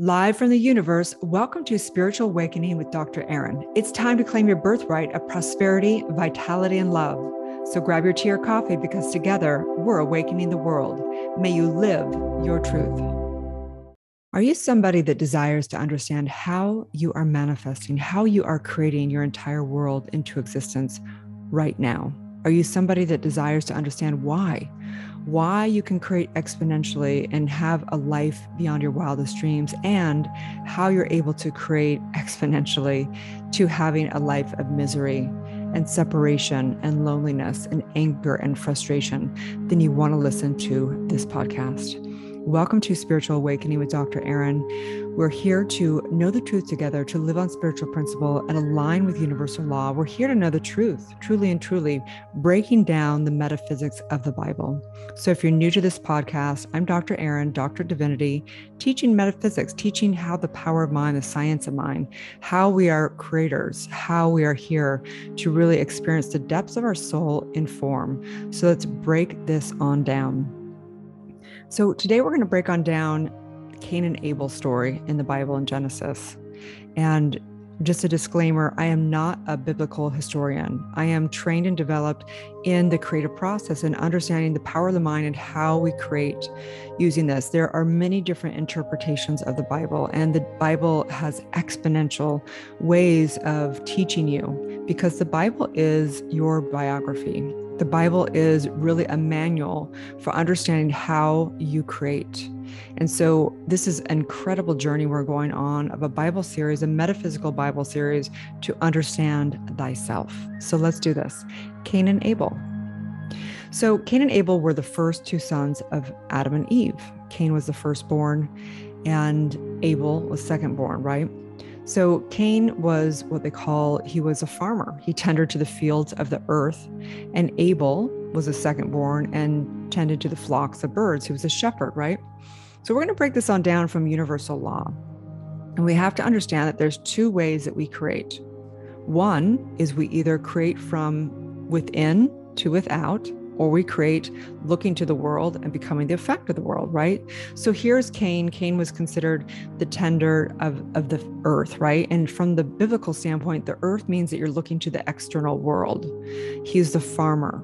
Live from the universe, welcome to Spiritual Awakening with Dr. Erin. It's time to claim your birthright of prosperity, vitality, and love. So grab your tea or coffee because together we're awakening the world. May you live your truth. Are you somebody that desires to understand how you are manifesting, how you are creating your entire world into existence right now? Are you somebody that desires to understand why you can create exponentially and have a life beyond your wildest dreams, and how you're able to create exponentially to having a life of misery and separation and loneliness and anger and frustration? Then you want to listen to this podcast. Welcome to Spiritual Awakening with Dr. Erin. We're here to know the truth together, to live on spiritual principle and align with universal law. We're here to know the truth, truly and truly, breaking down the metaphysics of the Bible. So if you're new to this podcast, I'm Dr. Erin, Dr. Divinity, teaching metaphysics, teaching how the power of mind, the science of mind, how we are creators, how we are here to really experience the depths of our soul in form. So let's break this on down. So today we're going to break on down Cain and Abel's story in the Bible in Genesis. And just a disclaimer, I am not a biblical historian. I am trained and developed in the creative process and understanding the power of the mind and how we create using this. There are many different interpretations of the Bible, and the Bible has exponential ways of teaching you because the Bible is your biography. The Bible is really a manual for understanding how you create. And so this is an incredible journey we're going on of a Bible series, a metaphysical Bible series to understand thyself. So let's do this. Cain and Abel. So Cain and Abel were the first two sons of Adam and Eve. Cain was the firstborn and Abel was secondborn, right? So Cain was he was a farmer. He tended to the fields of the earth, and Abel was a secondborn and tended to the flocks of birds. He was a shepherd, right? So we're going to break this on down from universal law. And we have to understand that there's two ways that we create. One is we either create from within to without, or we create looking to the world and becoming the effect of the world, right? So here's Cain. Cain was considered the tender of the earth, right? And from the biblical standpoint, the earth means that you're looking to the external world. He's the farmer,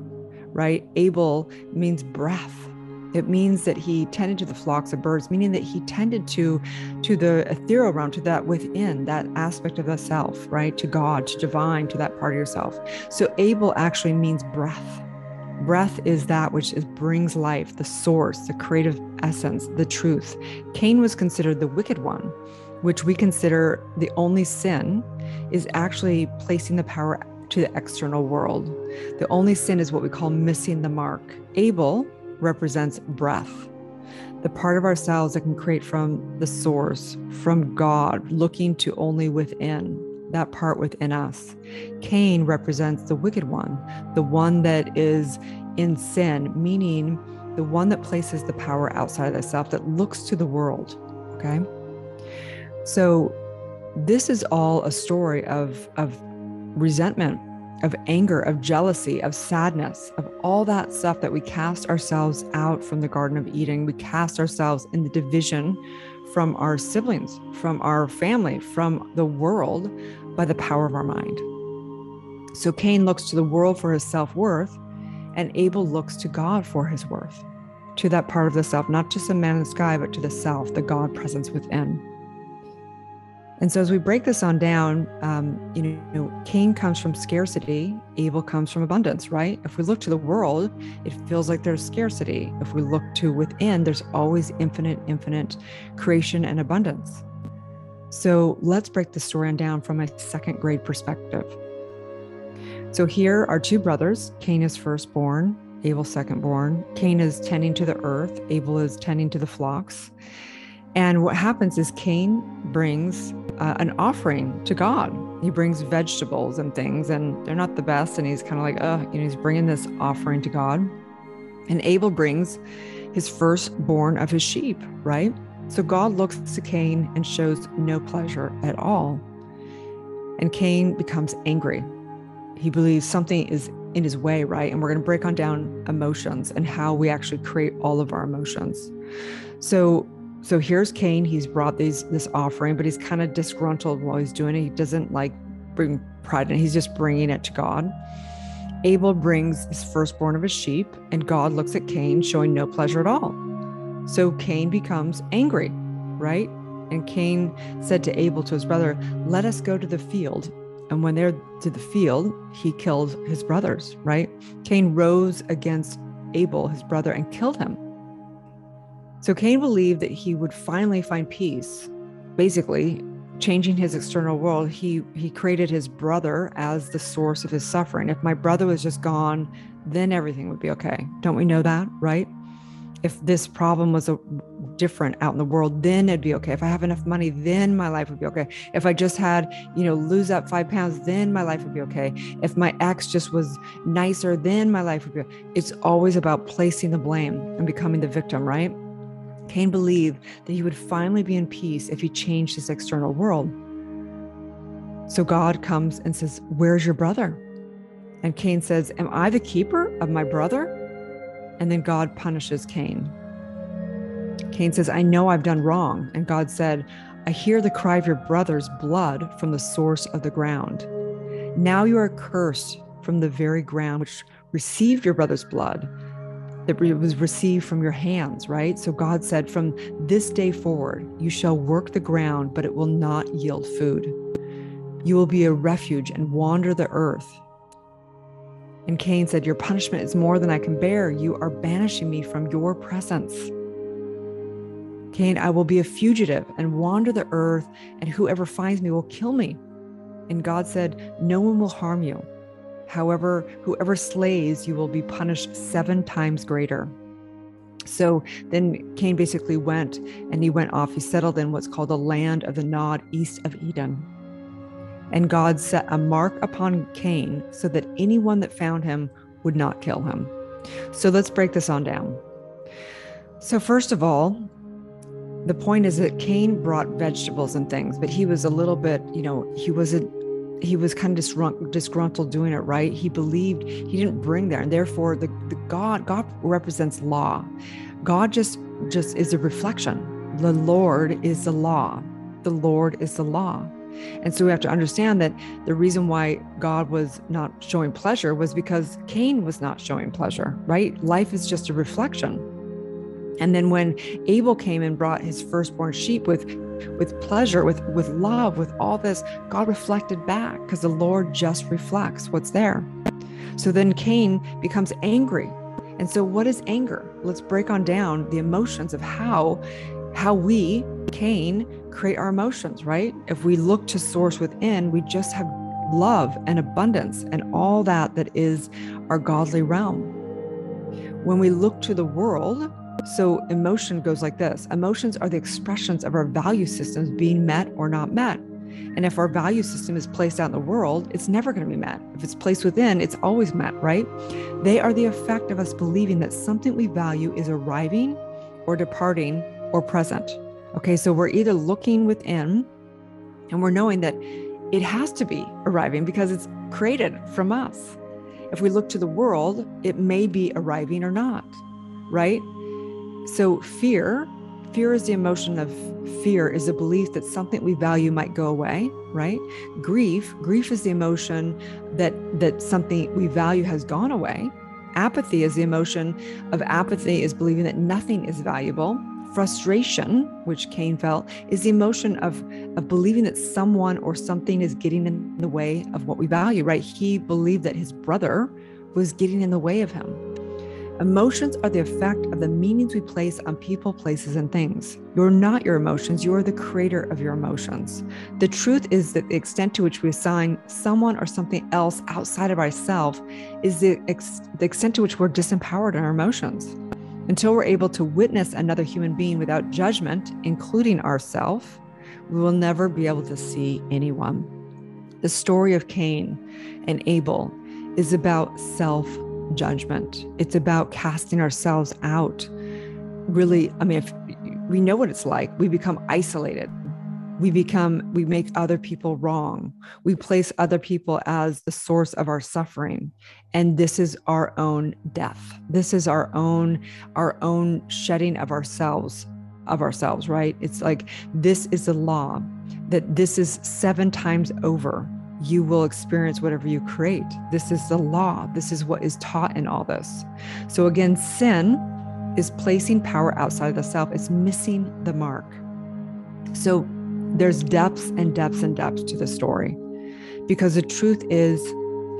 right? Abel means breath. It means that he tended to the flocks of birds, meaning that he tended to the ethereal realm, to that within, that aspect of the self, right? To God, to divine, to that part of yourself. So Abel actually means breath. Breath is that which brings life, the source, the creative essence, the truth. Cain was considered the wicked one, which we consider the only sin is actually placing the power to the external world. The only sin is what we call missing the mark. Abel represents breath, the part of ourselves that can create from the source, from God, looking to only within, that part within us. Cain represents the wicked one, the one that is in sin, meaning the one that places the power outside of thyself, that looks to the world, okay? So this is all a story of resentment, of anger, of jealousy, of sadness, of all that stuff that we cast ourselves out from the Garden of Eden. We cast ourselves in the division from our siblings, from our family, from the world by the power of our mind. So Cain looks to the world for his self-worth, and Abel looks to God for his worth, to that part of the self, not just a man in the sky, but to the self, the God presence within. And so as we break this on down, Cain comes from scarcity, Abel comes from abundance, right? If we look to the world, it feels like there's scarcity. If we look to within, there's always infinite creation and abundance. So let's break the story on down from a second grade perspective. So here are two brothers. Cain is firstborn, Abel secondborn. Cain is tending to the earth, Abel is tending to the flocks. And what happens is Cain brings an offering to God. He brings vegetables and things, and they're not the best. And he's kind of like, he's bringing this offering to God. And Abel brings his firstborn of his sheep, right? So God looks to Cain and shows no pleasure at all. And Cain becomes angry. He believes something is in his way, right? And we're going to break on down emotions and how we actually create all of our emotions. So So here's Cain. He's brought this offering, but he's kind of disgruntled while he's doing it. He doesn't like bring pride in it. He's just bringing it to God. Abel brings his firstborn of his sheep, and God looks at Cain, showing no pleasure at all. So Cain becomes angry, right? And Cain said to Abel, to his brother, let us go to the field. And when they're to the field, he killed his brothers, right? Cain rose against Abel, his brother, and killed him. So Cain believed that he would finally find peace. Basically, changing his external world, he created his brother as the source of his suffering. If my brother was just gone, then everything would be okay. Don't we know that, right? If this problem was different out in the world, then it'd be okay. If I have enough money, then my life would be okay. If I just had, lose that 5 pounds, then my life would be okay. If my ex just was nicer, then my life would be okay. It's always about placing the blame and becoming the victim, right? Cain believed that he would finally be in peace if he changed his external world. So God comes and says, where's your brother? And Cain says, am I the keeper of my brother? And then God punishes Cain. Cain says, I know I've done wrong. And God said, I hear the cry of your brother's blood from the source of the ground. Now you are cursed from the very ground which received your brother's blood, that was received from your hands, right? So God said, from this day forward, you shall work the ground, but it will not yield food. You will be a refuge and wander the earth. And Cain said, your punishment is more than I can bear. You are banishing me from your presence. Cain, I will be a fugitive and wander the earth, and whoever finds me will kill me. And God said, no one will harm you. However, whoever slays you will be punished 7 times greater. So then Cain basically went, and he went off. He settled in what's called the land of the Nod, east of Eden. And God set a mark upon Cain so that anyone that found him would not kill him. So let's break this on down. So first of all, the point is that Cain brought vegetables and things, but he was a little bit, he was kind of disgruntled doing it, right? He believed he didn't bring there. And therefore God represents law. God just is a reflection. The Lord is the law. The Lord is the law. And so we have to understand that the reason why God was not showing pleasure was because Cain was not showing pleasure, right? Life is just a reflection. And then when Abel came and brought his firstborn sheep with pleasure, with love, with all this, God reflected back, because the Lord just reflects what's there. So then Cain becomes angry. And so what is anger? Let's break on down the emotions of how we, Cain, create our emotions, right? If we look to source within, we just have love and abundance and all that is our godly realm. When we look to the world, so emotion goes like this. Emotions are the expressions of our value systems being met or not met. And if our value system is placed out in the world, it's never going to be met. If it's placed within, it's always met, right? They are the effect of us believing that something we value is arriving or departing or present. Okay, so we're either looking within and we're knowing that it has to be arriving because it's created from us. If we look to the world, it may be arriving or not, right? So fear is the emotion of fear, is a belief that something we value might go away, right? Grief is the emotion that something we value has gone away. Apathy is the emotion of apathy, is believing that nothing is valuable. Frustration, which Cain felt, is the emotion of believing that someone or something is getting in the way of what we value, right? He believed that his brother was getting in the way of him. Emotions are the effect of the meanings we place on people, places, and things. You're not your emotions. You are the creator of your emotions. The truth is that the extent to which we assign someone or something else outside of ourselves is the extent to which we're disempowered in our emotions. Until we're able to witness another human being without judgment, including ourselves, we will never be able to see anyone. The story of Cain and Abel is about self-judgment. It's about casting ourselves out. Really, if we know what it's like, we become isolated. We make other people wrong. We place other people as the source of our suffering. And this is our own death. This is our own shedding of ourselves of ourselves, right? It's like, this is the law, that this is 7 times over. You will experience whatever you create. This is the law. This is what is taught in all this. So again, sin is placing power outside of the self. It's missing the mark. So there's depths and depths and depths to the story, because the truth is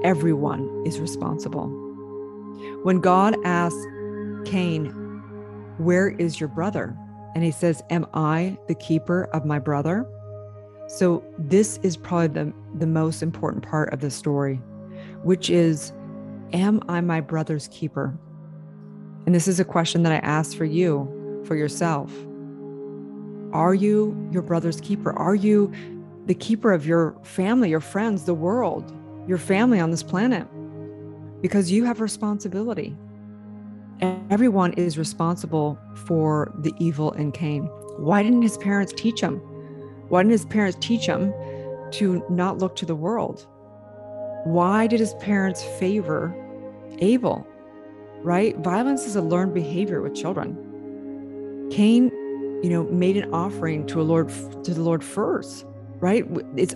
everyone is responsible. When God asks Cain, where is your brother? And he says, am I the keeper of my brother? So this is probably the most important part of the story, which is, am I my brother's keeper? And this is a question that I ask for you, for yourself. Are you your brother's keeper? Are you the keeper of your family, your friends, the world, your family on this planet? Because you have responsibility. Everyone is responsible for the evil in Cain. Why didn't his parents teach him? Why didn't his parents teach him to not look to the world? Why did his parents favor Abel, right? Violence is a learned behavior with children. Cain, made an offering to the Lord first, right?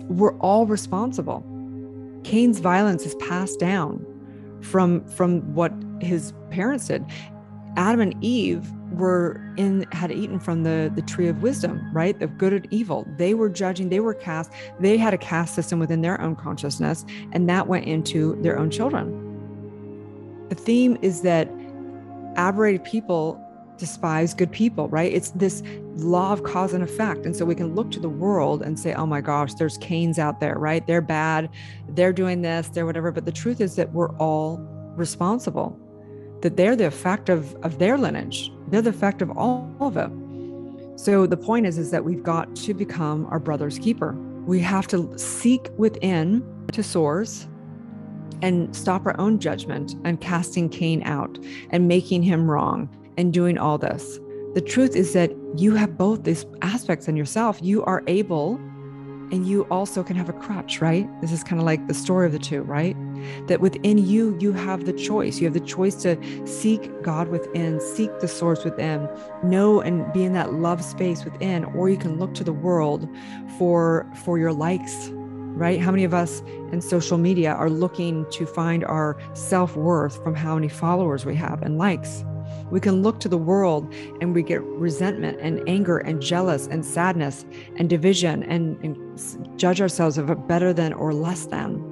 We're all responsible. Cain's violence is passed down from what his parents did. Adam and Eve had eaten from the tree of wisdom, right? Of good and evil. They were judging, they had a caste system within their own consciousness, and that went into their own children. The theme is that aberrated people despise good people, right? It's this law of cause and effect. And so we can look to the world and say, oh my gosh, there's Cains out there, right? They're bad, they're doing this, they're whatever. But the truth is that we're all responsible, that they're the effect of their lineage. They're the effect of all of it. So the point is that we've got to become our brother's keeper. We have to seek within to source and stop our own judgment and casting Cain out and making him wrong and doing all this. The truth is that you have both these aspects in yourself. You are able, and you also can have a crutch, right? This is kind of like the story of the two, right? That within you, you have the choice. You have the choice to seek God within, seek the source within, know and be in that love space within, or you can look to the world for your likes, right? How many of us in social media are looking to find our self-worth from how many followers we have and likes? We can look to the world and we get resentment and anger and jealous and sadness and division and judge ourselves of a better than or less than.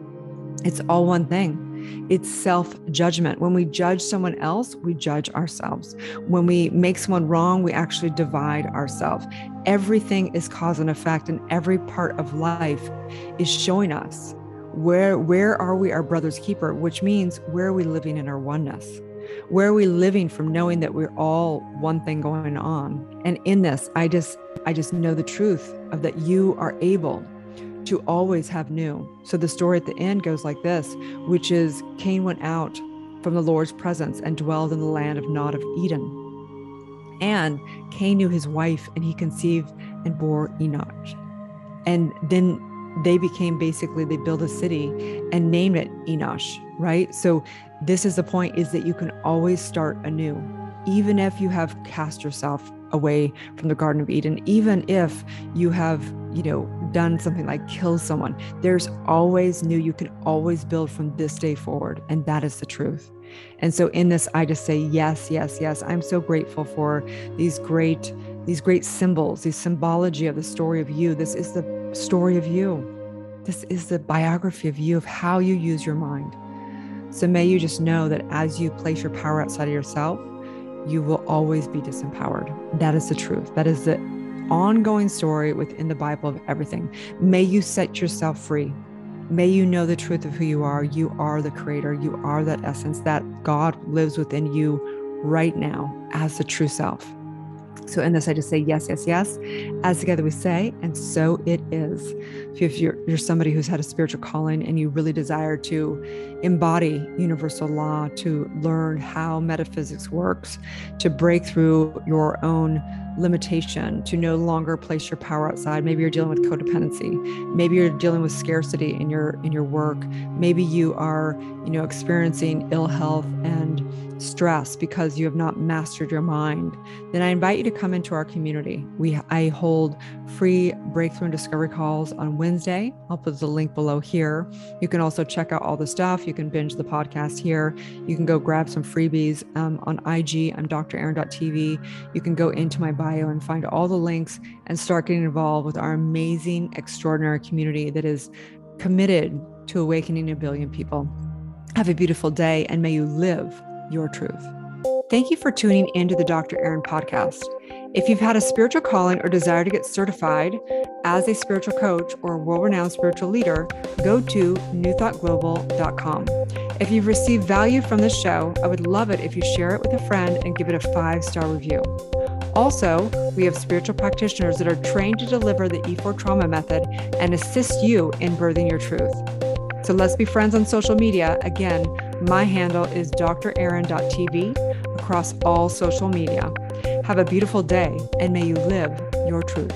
It's all one thing. It's self-judgment. When we judge someone else, we judge ourselves. When we make someone wrong, we actually divide ourselves. Everything is cause and effect, and every part of life is showing us where are we our brother's keeper, which means where are we living in our oneness? Where are we living from knowing that we're all one thing going on? And in this, I just know the truth of that you are able to always have new. So the story at the end goes like this, which is Cain went out from the Lord's presence and dwelled in the land of Nod of Eden. And Cain knew his wife, and he conceived and bore Enosh. And then they built a city and named it Enosh, right? So this is the point, is that you can always start anew, even if you have cast yourself away from the Garden of Eden, even if you have, done something like kill someone, there's always new. You can always build from this day forward. And that is the truth. And so in this, I just say, yes, yes, yes. I'm so grateful for these great symbols, the symbology of the story of you. This is the story of you. This is the biography of you, of how you use your mind. So may you just know that as you place your power outside of yourself, you will always be disempowered. That is the truth. That is the ongoing story within the Bible of everything. May you set yourself free. May you know the truth of who you are. You are the creator. You are that essence, that God lives within you right now as the true self. So in this, I just say yes, yes, yes. As together we say, and so it is. If you're somebody who's had a spiritual calling and you really desire to embody universal law, to learn how metaphysics works, to break through your own limitation, to no longer place your power outside. Maybe you're dealing with codependency. Maybe you're dealing with scarcity in your work. Maybe you are, experiencing ill health and stress because you have not mastered your mind. Then I invite you to come into our community. I hold free breakthrough and discovery calls on Wednesday. I'll put the link below here. You can also check out all the stuff. You can binge the podcast here. You can go grab some freebies on IG. I'm drerin.tv. You can go into my bio and find all the links and start getting involved with our amazing, extraordinary community that is committed to awakening a billion people. Have a beautiful day, and may you live your truth. Thank you for tuning into the Dr. Erin podcast. If you've had a spiritual calling or desire to get certified as a spiritual coach or a world-renowned spiritual leader, go to newthoughtglobal.com. If you've received value from this show, I would love it if you share it with a friend and give it a 5-star review. Also, we have spiritual practitioners that are trained to deliver the E4 trauma method and assist you in birthing your truth. So let's be friends on social media. Again, my handle is drerin.tv across all social media. Have a beautiful day, and may you live your truth.